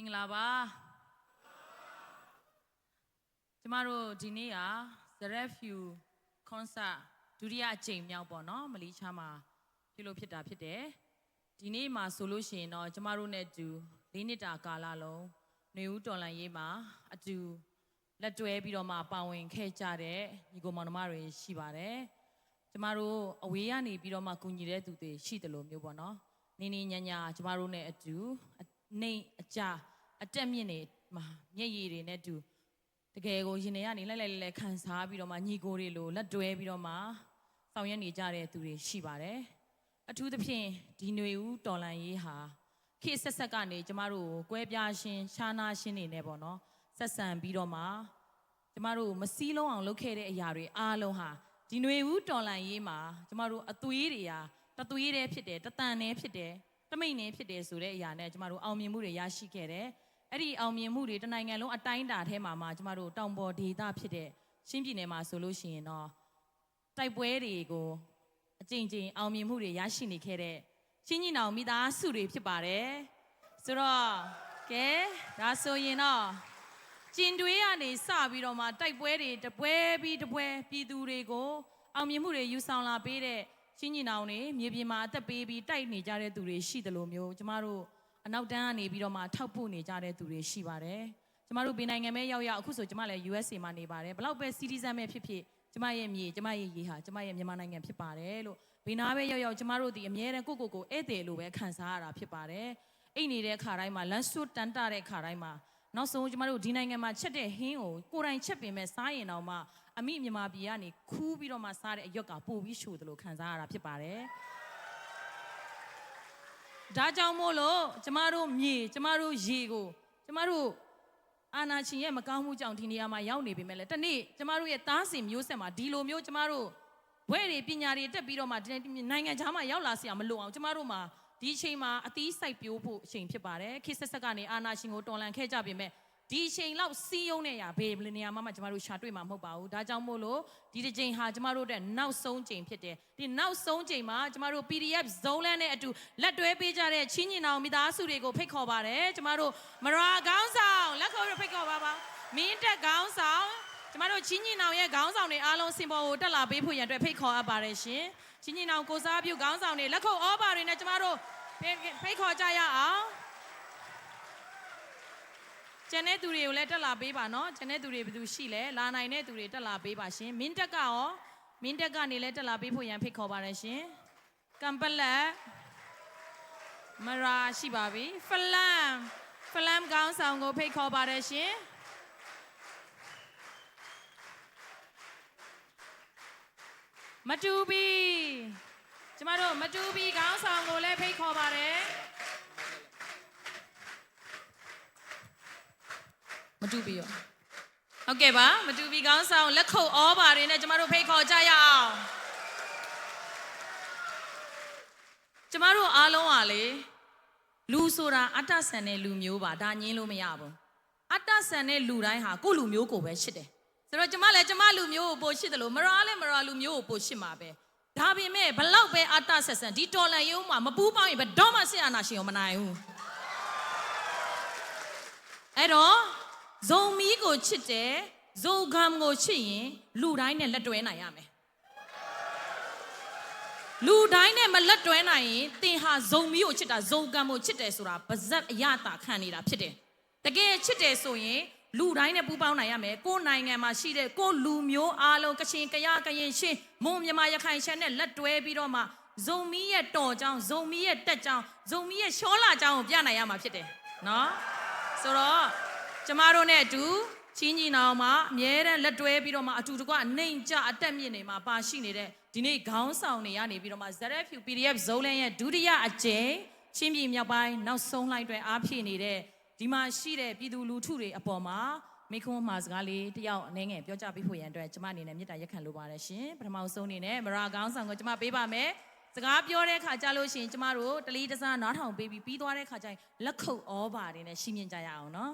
င်္ဂလာပါကျမတို့ဒီနေ့က ZRFU concert ဒုတိယအကြိမ်မြောက်ပေါ့နော်မလေးရှားမှာပြုလုပ်ဖြစ်တာဖြစ်တယ်ဒီနေ့မှာဆိုလို့ရှိရင်တော့ကျမတို့နဲ့အတူ၄နှစ်တာကာလလုံးຫນွေဦးတော်လှန်ရေးမှာအတူလက်တွဲပြီးတော့မှပါဝင်ခဲ့ကြတဲ့ညီကိုမောင်နှမတွေရှိပါတယ်ကျမတို့အဝေးကနေပြီးတော့မှကူညီတဲ့သူတွေရှိတယ်လို့မျိုးပေါ့နော်နေနေညာညာကျမတို့နဲ့အတူနေအကြအတက်မြင့်နေမှာမျက်ရည်တွေနဲ့တူတကယ်ကိုရင်ထဲကနေလဲခံစားပြီးတော့မှညီကိုတွေလိုလက်တွဲပြီးတော့မှဆောင်ရွက်နေကြတဲ့သူတွေရှိပါတယ်အထူးသဖြင့်ဒီຫນွေဦးတော်လှန်ရေးဟာခေတ်ဆက်ကနေကျမတို့ကိုကွဲပြားခြင်းခြားနားခြင်းတွေနဲ့ပေါ့နော်ဆက်ဆံပြီးတော့မှကျမတို့မစည်းလုံးအောင်လုပ်ခဲ့တဲ့အရာတွေအားလုံးဟာဒီຫນွေဦးတော်လှန်ရေးမှာကျမတို့အသွေးတွေဟာတသွေးတည်းဖြစ်တယ်တတန်တည်းဖြစ်တယ်တမိတ်နေဖြစ်တယ်ဆိုတဲ့အရာနဲ့ကျမတို့အောင်မြင်မှုတွေရရှိခဲ့တယ်။အဲ့ဒီအောင်မြင်မှုတွေတနိုင်ငံလုံးအတိုင်းအတာထဲမှာကျမတို့တောင်ပေါ်ဒေသဖြစ်တဲ့ချင်းပြည်နယ်မှာဆိုလို့ရှိရင်တော့တိုက်ပွဲတွေကိုအကြိမ်ကြိမ်အောင်မြင်မှုတွေရရှိနေခဲ့တဲ့ချင်းညီနောင်မိသားစုတွေဖြစ်ပါတယ်။ဆိုတော့ကဲဒါဆိုရင်တော့ကျင်တွေးကနေစပြီးတော့မှတိုက်ပွဲတွေတပွဲပြီးတပွဲပြည်သူတွေကိုအောင်မြင်မှုတွေယူဆောင်လာပေးတဲ့ချင်းညီနောင်တွေမြေပြင်မှာအသက်ပေးပြီးတိုက်နေကြတဲ့သူတွေရှိတယ်လို့မျိုးကျမတို့အနောက်တန်းကနေပြီးတော့မှထောက်ပို့နေကြတဲ့သူတွေရှိပါတယ်ကျမတို့ပြည်နိုင်ငံမဲရောက်အခုဆိုကျမလည်း USA မှာနေပါတယ်ဘလောက်ပဲ citizen ပဲဖြစ်ဖြစ်ကျမရဲ့မြေကျမရဲ့ရေဟာကျမရဲ့မြန်မာနိုင်ငံဖြစ်ပါတယ်လို့ဘယ်နာပဲရောက်ကျမတို့ဒီအမြဲတမ်းကိုဧည့်သည်လိုပဲခံစားရတာဖြစ်ပါတယ်အိတ်နေတဲ့ခါတိုင်းမှာလမ်းဆွတ်တန်တတဲ့ခါတိုင်းမှာနောက်ဆုံးကျမတို့ဒီနိုင်ငံမှာချက်တဲ့ဟင်းကိုကိုယ်တိုင်ချက်ပင်မဲ့စားရင်တော့မှအမိမြန်မာပြည်ကနေခူးပြီးတော့မှစားတဲ့အရွက်ကပို့ပြီးရှို့တယ်လို့ခံစားရတာဖြစ်ပါတယ်ဒါကြောင့်မို့လို့ကျမတို့မြေကျမတို့ရေကိုကျမတို့အာနာရှင်ရဲ့မကောင်းမှုကြောင့်ဒီနေရာမှာရောက်နေပေမဲ့လည်းတနေ့ကျမတို့ရဲ့သားစင်မျိုးဆက်မှာဒီလိုမျိုးကျမတို့ဘွဲ့တွေပညာတွေတက်ပြီးတော့မှနိုင်ငံခြားမှာရောက်လာစရာမလိုအောင်ကျမတို့မှာဒီအချိန်မှာအသီးစိုက်ပျိုးဖို့အချိန်ဖြစ်ပါတယ်ခေတ်ဆက်ကနေအာနာရှင်ကိုတော်လှန်ခဲ့ကြပေမဲ့ဒီအချိန်လောက်စီးယုံနေရဘယ်နေရာမှာကျမတို့ရှာတွေ့မှာမဟုတ်ပါဘူးဒါကြောင့်မို့လို့ဒီတစ်ချိန်ဟာကျမတို့တဲ့နောက်ဆုံးချိန်ဖြစ်တယ်ဒီနောက်ဆုံးချိန်မှာကျမတို့ PDF ဇုံးလန်းနဲ့အတူလက်တွဲပေးကြတဲ့ချင်းညီနောင်မိသားစုတွေကိုဖိတ်ခေါ်ပါတယ်ကျမတို့မရာခေါင်းဆောင်လက်ခေါ်ဖိတ်ခေါ်ပါပါမင်းတက်ခေါင်းဆောင်ကျမတို့ချင်းညီနောင်ရဲ့ခေါင်းဆောင်တွေအားလုံးစင်ပေါ်ကိုတက်လာပေးဖို့ရန်အတွက်ဖိတ်ခေါ်အပ်ပါတယ်ရှင်ချင်းညီနောင်ကိုစားပြုခေါင်းဆောင်တွေလက်ခုပ်ဩဘာတွေနဲ့ကျမတို့ဖိတ်ခေါ်ကြရအောင်ကျန်တဲ့သူတွေကိုလည်းတက်လာပေးပါနော်ကျန်တဲ့သူတွေဘယ်သူရှိလဲလာနိုင်တဲ့သူတွေတက်လာပေးပါရှင်မင်းတက်ကရောမင်းတက်ကနေလည်းတက်လာပေးဖို့ရန်ဖိတ်ခေါ်ပါတယ်ရှင်ကံပလက်မရာရှိပါပြီဖလမ်ကောင်းဆောင်ကိုဖိတ်ခေါ်ပါတယ်ရှင်မတူဘီကျမတို့မတူဘီကောင်းဆောင်ကိုလည်းဖိတ်ခေါ်ပါတယ်မတူပြီရောဟုတ်ကဲ့ပါမတူပြီကောင်းဆောင်လက်ခုပ်ဩဘာတွေနဲ့ကျမတို့ဖိတ်ခေါ်ကြရအောင်ကျမတို့အားလုံးဟာလေလူဆိုတာအတ္တဆန်တဲ့လူမျိုးပါဒါညင်းလို့မရဘူးအတ္တဆန်တဲ့လူတိုင်းဟာကိုယ့်လူမျိုးကိုပဲရှစ်တယ်ဆိုတော့ကျမလည်းကျမလူမျိုးကိုပို့ရှစ်တယ်လို့မရာလည်းမရာလူမျိုးကိုပို့ရှစ်မှာပဲဒါပေမဲ့ဘလောက်ပဲအတ္တဆက်ဆန်ဒီတော်လန်ရုံးမှာမပူးပေါင်းရင်ဘယ်တော့မှဆရာနာရှင်ရောမနိုင်ဘူးအဲ့တော့ဇုံမီးကိုချစ်တယ်ဇုံဂမ်ကိုချစ်ရင်လူတိုင်းနဲ့လက်တွဲနိုင်ရမယ်လူတိုင်းနဲ့မလက်တွဲနိုင်ရင်သင်ဟာဇုံမီးကိုချစ်တာဇုံဂမ်ကိုချစ်တယ်ဆိုတာပါဇက်အရတာခံနေတာဖြစ်တယ်တကယ်ချစ်တယ်ဆိုရင်လူတိုင်းနဲ့ပူးပေါင်းနိုင်ရမယ်ကိုယ်နိုင်ငံမှာရှိတဲ့ကိုယ်လူမျိုးအားလုံးကချင်ကရကရင်ရှင်းမွန်မြန်မာရခိုင်ရှမ်းနဲ့လက်တွဲပြီးတော့မှဇုံမီးရဲ့တော်ကြောင်းဇုံမီးရဲ့တက်ကြောင်းဇုံမီးရဲ့ရှောလာကြောင်းကိုပြနိုင်ရမှာဖြစ်တယ်နော်ဆိုတော့ကျမတို့နဲ့အတူချင်းညီနောင်မှာအမြဲတမ်းလက်တွဲပြီးတော့မှအတူတကွအနေင်ကြအတက်မြင့်နေမှာပါရှိနေတဲ့ဒီနေ့ခေါင်းဆောင်တွေကနေပြီးတော့မှ ZRFU PDF ဇုံးလန်းရဲ့ဒုတိယအကြိမ်ချင်းပြည်မြောက်ပိုင်းနောက်ဆုံးလှိုင်းတွဲအားဖြည့်နေတဲ့ဒီမှာရှိတဲ့ပြည်သူလူထုတွေအပေါ်မှာမိခွန်းမှာစကားလေးတယောက်အနေငယ်ပြောကြပေးဖို့ရန်အတွက်ကျမအနေနဲ့မေတ္တာရက်ခံလိုပါတယ်ရှင်ပထမဆုံးအနေနဲ့မရာခေါင်းဆောင်ကိုကျမပေးပါမယ်စကားပြောတဲ့ခါကြလို့ရှိရင်ကျမတို့တလီတစားနားထောင်ပေးပြီးသွားတဲ့ခါကျရင်လက်ခုပ်ဩဘာတွေနဲ့ရှင်းပြကြရအောင်နော်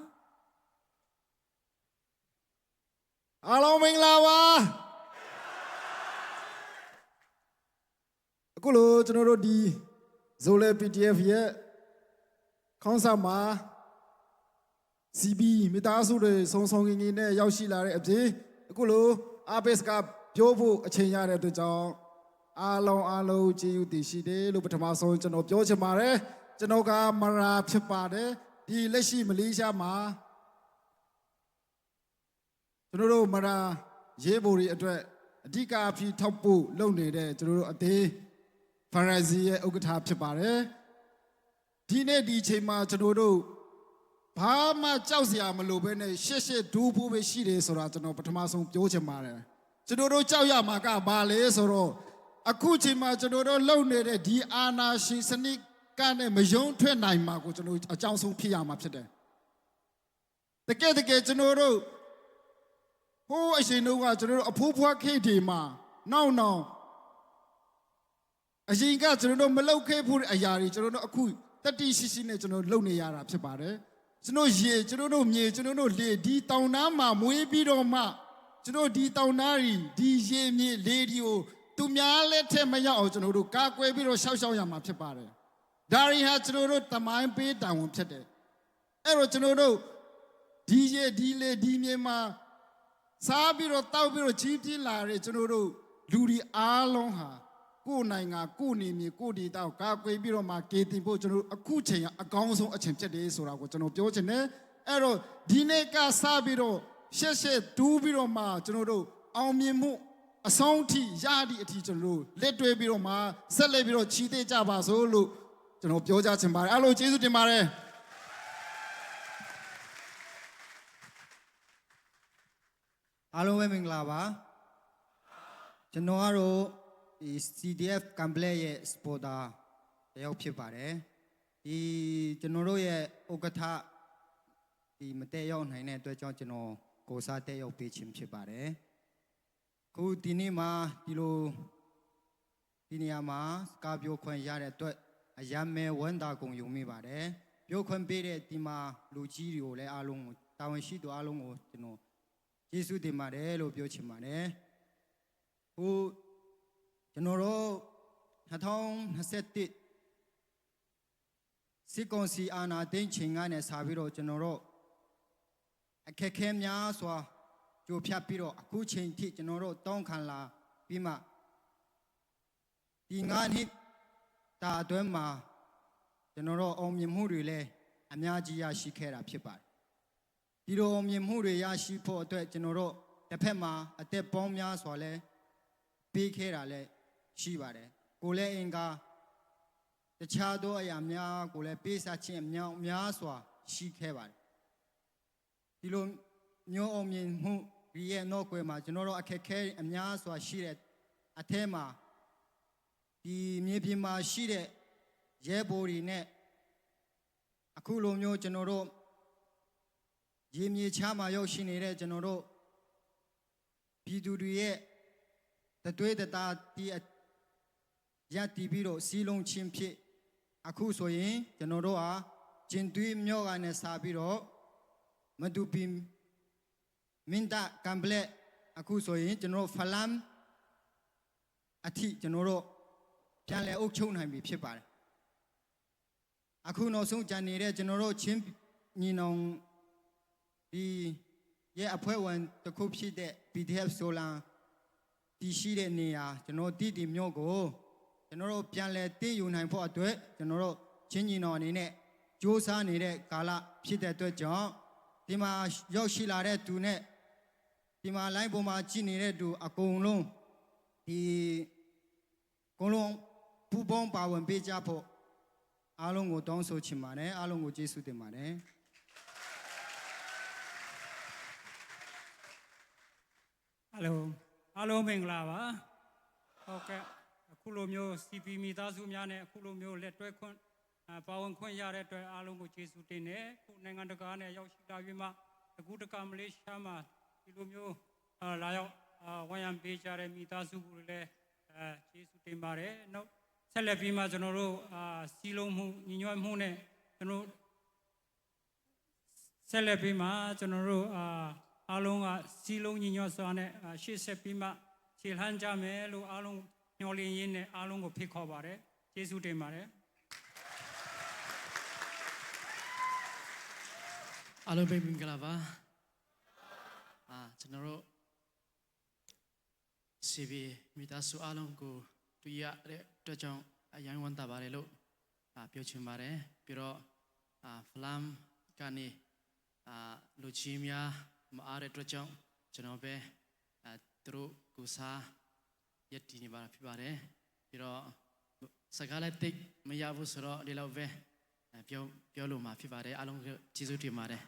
အားလုံးမင်္ဂလာပါအခုလိုကျွန်တော်တို့ဒီဇိုလဲ PDF ရဲ့ခေါင်းဆောင်မှာ စီဘီမိသားစုတွေစုံစုံငင်ငင်နဲ့ရောက်ရှိလာတဲ့အပြင်အခုလိုအာဘက်စ်ကပြောဖို့အချိန်ရတဲ့အတွက်ကြောင့်အားလုံးကျေးဇူးတင်ရှိတယ်လို့ပထမဆုံးကျွန်တော်ပြောချင်ပါတယ်ကျွန်တော်ကမရာဖြစ်ပါတယ်ဒီလက်ရှိမလေးရှားမှာကျွန်တော်တို့မရာရေးပေါ်တွေအတွက်အဓိကအဖြစ်ထောက်ဖို့လုပ်နေတဲ့ကျွန်တော်တို့အသေးဖာရာဇီရဲ့ဥက္ကဋ္ဌဖြစ်ပါတယ်ဒီနေ့ဒီချိန်မှာကျွန်တော်တို့ဘာမှကြောက်စရာမလိုဘဲနဲ့ရှေ့ဒူးဖို့ပဲရှိတယ်ဆိုတာကျွန်တော်ပထမဆုံးပြောချင်ပါတယ်ကျွန်တော်တို့ကြောက်ရမှာကဘာလဲဆိုတော့အခုချိန်မှာကျွန်တော်တို့လုပ်နေတဲ့ဒီအာနာရှင်စနစ်ကနဲ့မယုံထွက်နိုင်မှာကိုကျွန်တော်အကြောင်းဆုံးဖြစ်ရမှာဖြစ်တယ်တကယ်ကျွန်တော်တို့ဟိုးအရှင်တို့ကကျွန်တော်တို့အဖိုးဖွားခေတ်ဒီမှာနောက်အရင်ကကျွန်တော်တို့မလုပ်ခဲ့ဘူးတဲ့အရာတွေကျွန်တော်တို့အခုတတိရှိနဲ့ကျွန်တော်လုပ်နေရတာဖြစ်ပါတယ်ကျွန်တော်ရေကျွန်တော်တို့မြေကျွန်တော်တို့လေဒီတောင်နားမှာမွေးပြီးတော့မှကျွန်တော်ဒီတောင်နားဒီရေမြေလေဒီကိုသူများလက်ထက်မရောက်အောင်ကျွန်တော်တို့ကာကွယ်ပြီးတော့ရှောက်ရမှာဖြစ်ပါတယ်ဒါရီဟာကျွန်တော်တို့တမိုင်းပေးတာဝန်ဖြစ်တယ်အဲ့တော့ကျွန်တော်တို့ဒီရေဒီလေဒီမြေမှာစားပြီးတော့တောက်ပြီးတော့ကြီးပြင်းလာတဲ့ကျွန်တော်တို့လူတွေအားလုံးဟာကိုယ်နိုင်ငံကိုယ်နေမြေကိုယ်ဒေသကိုကာကွယ်ပြီးတော့မှကေတင်ဖို့ကျွန်တော်တို့အခုချိန်ကအကောင်းဆုံးအချိန်ဖြစ်တယ်ဆိုတာကိုကျွန်တော်ပြောချင်တယ်အဲ့တော့ဒီနေ့ကစပြီးတော့ရှက်တူးပြီးတော့မှကျွန်တော်တို့အောင်မြင်မှုအဆုံးထိရသည့်အထိကျွန်တော်တို့လက်တွဲပြီးတော့မှဆက်လက်ပြီးတော့ချီးသေးကြပါစို့လို့ကျွန်တော်ပြောကြချင်ပါတယ်အားလုံးကျေးဇူးတင်ပါတယ်အားလုံးပဲမင်္ဂလာပါကျွန်တော်ကတော့ဒီ CDF ကမ်ပလက်ရဲ့ supporter တယောက်ဖြစ်ပါတယ်ဒီကျွန်တော်တို့ရဲ့ဥက္ကဋ္ဌဒီမတက်ရောက်နိုင်တဲ့အတွက်ကြောင့်ကျွန်တော်ကိုစားတက်ရောက်ပေးခြင်းဖြစ်ပါတယ်ခုဒီနေ့မှာဒီနေရာမှာစကားပြောခွင့်ရတဲ့အတွက်အယမ်းမဲဝန်တာကုန်ယူမိပါတယ်ပြောခွင့်ပေးတဲ့ဒီမှာလူကြီးတွေကိုလည်းအားလုံးကိုတာဝန်ရှိသူအားလုံးကိုကျွန်တော်ကျေးဇူးတင်ပါတယ်လို့ပြောချင်ပါတယ်ဟိုကျွန်တော်တို့2021စစ်ကောင်စီအာဏာသိမ်းချိန်ကနေစပြီးတော့ကျွန်တော်တို့အခက်အခဲများစွာကြိုဖြတ်ပြီးတော့အခုချိန်ထိကျွန်တော်တို့တောင်းခံလာပြီးမှဒီ9နှစ်တာအတွင်းမှာကျွန်တော်တို့အောင်မြင်မှုတွေလည်းအများကြီးရရှိခဲ့တာဖြစ်ပါတယ်ဒီလိုအောင်မြင်မှုတွေရရှိဖို့အတွက်ကျွန်တော်တို့တစ်ဖက်မှာအသက်ပေါင်းများစွာလဲပေးခဲ့တာလဲရှိပါတယ်ကိုလည်းအင်္ဂါတခြားသောအရာများကိုလည်းပေးစားခြင်းအများစွာရှိခဲ့ပါတယ်ဒီလိုမျိုးအောင်မြင်မှုရဲ့နောက်ွယ်မှာကျွန်တော်တို့အခက်ခဲအများစွာရှိတဲ့အထက်မှာဒီမြေပြင်မှာရှိတဲ့ရဲဘော်တွေနဲ့အခုလိုမျိုးကျွန်တော်တို့ရေမြေချားမှာရောက်ရှိနေတဲ့ကျွန်တော်တို့ပြည်သူတွေရဲ့တသွေးတသားတီးရတီးပြီးတော့စီးလုံးချင်းဖြစ်အခုဆိုရင်ကျွန်တော်တို့ဟာကျင်သွေးမြော့ကနေစားပြီးတော့မတူပင်မင်တာကမ်ပလက်အခုဆိုရင်ကျွန်တော်တို့ဖလမ်အထိကျွန်တော်တို့ပြန်လည်အုပ်ချုပ်နိုင်ပြီဖြစ်ပါတယ်အခုနောက်ဆုံးကြံနေတဲ့ကျွန်တော်တို့ချင်းညီနောင်ဒီရဲ့အဖွဲ့ဝင်တစ်ခုဖြစ်တဲ့ PDF ဆိုလန်တည်ရှိတဲ့နေရာကျွန်တော်တီမြို့ကိုကျွန်တော်တို့ပြန်လည်တည်ယူနိုင်ဖို့အတွက်ကျွန်တော်တို့ချင်းညီနောင်အနေနဲ့စူးစမ်းနေတဲ့ကာလဖြစ်တဲ့အတွက်ကြောင့်ဒီမှာရောက်ရှိလာတဲ့သူနဲ့ဒီမှာ line ပေါ်မှာကြည့်နေတဲ့သူအကုန်လုံးပူပေါင်းပါဝင်ပေးကြဖို့အားလုံးကိုတောင်းဆိုချင်ပါတယ်အားလုံးကိုကျေးဇူးတင်ပါတယ်အားလုံးမင်္ဂလာပါဟုတ်ကဲ့အခုလိုမျိုး CP မိသားစုများနဲ့အခုလိုမျိုးလက်တွဲခွင့်ပါဝင်ခွင့်ရတဲ့အတွက်အားလုံးကိုကျေးဇူးတင်တယ်ခုနိုင်ငံတကာနဲ့ရောက်ရှိလာပြီးမှအခုတကမလေးရှားမှာဒီလိုမျိုးလာရောက်ဝန်ရံပေးကြတဲ့မိသားစုတွေလည်းကျေးဇူးတင်ပါတယ်နောက်ဆက်လက်ပြီးမှကျွန်တော်တို့စီလုံးမှုညီညွတ်မှုနဲ့ကျွန်တော်ဆက်လက်ပြီးမှကျွန်တော်တို့အားလုံးကစီလုံးညီညွတ်စွာနဲ့ရှေ့ဆက်ပြီးမှခြေလှမ်းကြမယ်လို့အားလုံးညှော်လင်းရင်းနဲ့အားလုံးကိုဖိတ်ခေါ်ပါတယ်ကျေးဇူးတင်ပါတယ် အားလုံးပဲမင်္ဂလာပါကျွန်တော်တို့စီဘီမိသားစုအားလုံးကိုတွေ့ရတဲ့အတွက်ကြောင့်အယံဝမ်းသာပါတယ်လို့ပြောချင်ပါတယ်ပြီးတော့ဖလမ်ကနေလူကြီးများမအားတဲ့အတွက်ကြောင့်ကျွန်တော်ပဲသူတို့ကိုစားရည်တည်နေပါဖြစ်ပါတယ်ပြီးတော့စကားလည်းသိမရဘူးဆိုတော့ဒီလောက်ပဲပြောလို့မှာဖြစ်ပါတယ်အားလုံးကျေးဇူးတင်ပါတယ်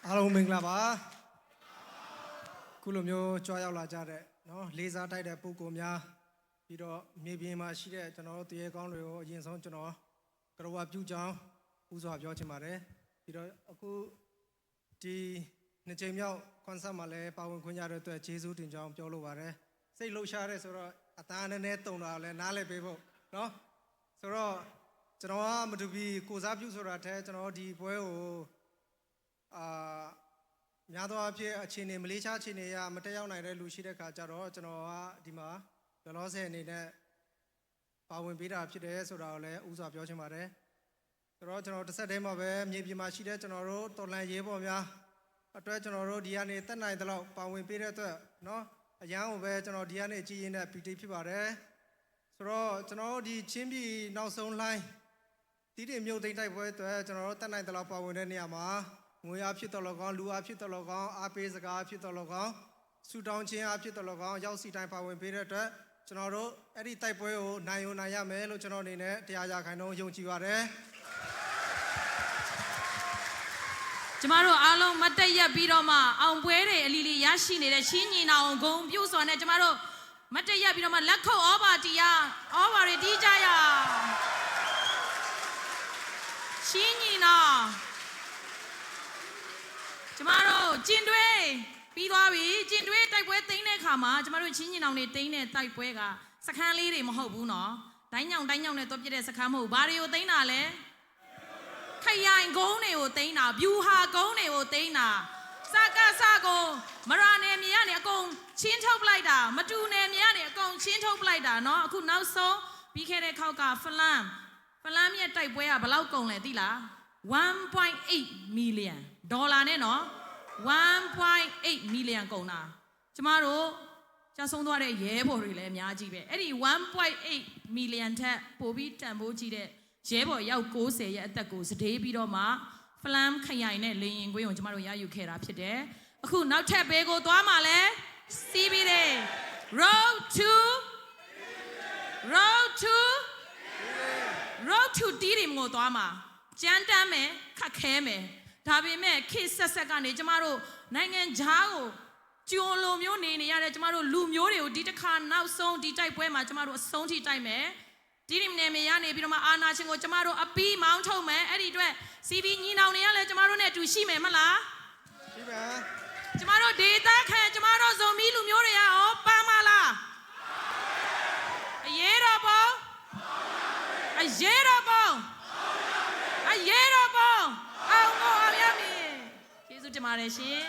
အားလုံးမင်္ဂလာပါခုလိုမျိုးကြွားရောက်လာကြတဲ့နော်လေးစားတိုက်တဲ့ပုဂ္ဂိုလ်များပြီးတော့မြေပြင်မှာရှိတဲ့ကျွန်တော်တို့တရေကောင်းတွေကိုအရင်ဆုံးကျွန်တော်ကရဝပြုကြောင်းဥစွာပြောချင်ပါတယ်ပြီးတော့အခုဒီနှစ်ချိန်မြောက်ကွန်ဆတ်မှာလည်းပါဝင်ခွင့်ရတဲ့အတွက်ကျေးဇူးတင်ကြောင်းပြောလိုပါတယ်စိတ်လှုပ်ရှားတဲ့ဆိုတော့အသားနည်းနည်းတုံတာလည်းနားလည်ပေးဖို့နော်ဆိုတော့ကျွန်တော်ကမတူပြီးကိုစားပြုဆိုတာတည်းကျွန်တော်ဒီပွဲကိုများသောအားဖြင့်အခြေအနေမလေးရှားအခြေအနေရမတက်ရောက်နိုင်တဲ့လူရှိတဲ့ခါကျတော့ကျွန်တော်ကဒီမှာလောလောဆယ်အနေနဲ့ပါဝင်ပေးတာဖြစ်တယ်ဆိုတာကိုလည်းဥစွာပြောချင်ပါတယ်ဆိုတော့ကျွန်တော်တစ်ဆက်တည်းမှာပဲမြေပြင်မှာရှိတဲ့ကျွန်တော်တို့တော်လန်ရေးပေါ်များအတွက်ကျွန်တော်တို့ဒီကနေတက်နိုင်တဲ့လောက်ပါဝင်ပေးတဲ့အတွက်เนาะအရန်ကိုပဲကျွန်တော်ဒီကနေကြည်ရင်တဲ့ PT ဖြစ်ပါတယ်ဆိုတော့ကျွန်တော်တို့ဒီချင်းပြည်နောက်ဆုံးလိုင်းတီးတင်မြို့သိမ်းတိုက်ပွဲအတွက်ကျွန်တော်တို့တက်နိုင်တဲ့လောက်ပါဝင်တဲ့နေရာမှာငွေအားဖြစ်တော်လောကောင်းလူအားဖြစ်တော်လောကောင်းအားပေးစကားဖြစ်တော်လောကောင်းဆူတောင်းခြင်းအားဖြစ်တော်လောကောင်းရောက်စီတိုင်းပါဝင်ပေးတဲ့အတွက်ကျွန်တော်တို့အဲ့ဒီတိုက်ပွဲကိုနိုင်ယူနိုင်ရမယ်လို့ကျွန်တော်အနေနဲ့တရားရခိုင်တော့ယုံကြည်ပါတယ်ကျမတို့အားလုံးမတ်တက်ရက်ပြီးတော့မှအောင်ပွဲတွေအလီလီရရှိနေတဲ့ချင်းညီနောင်ဂုံပြုစွာနဲ့ကျမတို့မတ်တက်ရက်ပြီးတော့မှလက်ခုပ်ဩဘာတီယာဩဘာတွေတီးကြရချင်းညီနောင်ကျမတို့ကျင်တွဲပြီးသွားပြီကျင်တွဲတိုက်ပွဲသိမ်းတဲ့ခါမှာကျမတို့ချင်းညီနောင်တွေသိမ်းတဲ့တိုက်ပွဲကစခန်းလေးတွေမဟုတ်ဘူးနော်တိုင်းညောင်နဲ့တော့ပြတဲ့စခန်းမဟုတ်ဘာတွေကိုသိမ်းတာလဲခရိုင်ကုန်းတွေကိုသိမ်းတာဗျူဟာကုန်းတွေကိုသိမ်းတာစကားစကိုမရနယ်မြေကနေအကုန်ချင်းထုတ်ပလိုက်တာမတူနယ်မြေကနေအကုန်ချင်းထုတ်ပလိုက်တာเนาะအခုနောက်ဆုံးပြီးခဲ့တဲ့ခေါက်ကဖလမ်ရဲ့တိုက်ပွဲကဘယ်လောက်ကုန်လဲသိလား 1.8 million ဒေါ်လာနဲ့เนาะ 1.8 million ကုန်တာကျမတို့ကျဆုံးသွားတဲ့ရဲဘော်တွေလည်းအများကြီးပဲအဲ့ဒီ 1.8 million ထက်ပိုပြီးတန်ဖိုးကြီးတဲ့ရဲဘော်ရောက်90ရဲ့အသက်ကိုစတေးပြီးတော့မှဖလမ်ခရိုင်နဲ့လေရင်ကွင်းကိုကျမတို့ရယူခဲ့တာဖြစ်တယ်အခုနောက်ထပ်ဘေးကိုသွားမှလဲစီးပြီးတယ် road to တီးရင်ကိုသွားမှာကြမ်းတမ်းမယ်ခက်ခဲမယ်ဒါပေမဲ့ခေတ်ဆက်ကနေကျမတို့နိုင်ငံခြားကိုကျုံလိုမျိုးနေရတဲ့ကျမတို့လူမျိုးတွေကိုဒီတစ်ခါနောက်ဆုံးဒီတိုက်ပွဲမှာကျမတို့အဆုံးထိတိုက်မယ်ဒီနေ့နေမြေရနေပြီးတော့မှအာနာရှင်ကိုကျမတို့အပီးမောင်းထုတ်မယ်အဲ့ဒီအတွက်စီဘီညီနောင်တွေကလည်းကျမတို့နဲ့အတူရှိမယ်မလားရှိပါကျမတို့ဒေတာခံကျမတို့ဇုံမီလူမျိုးတွေကရောပန်းမလားအရေးတော်ပုံအောင်ကိုအောင်ရမည်ကျေးဇူးတင်ပါတယ်ရှင်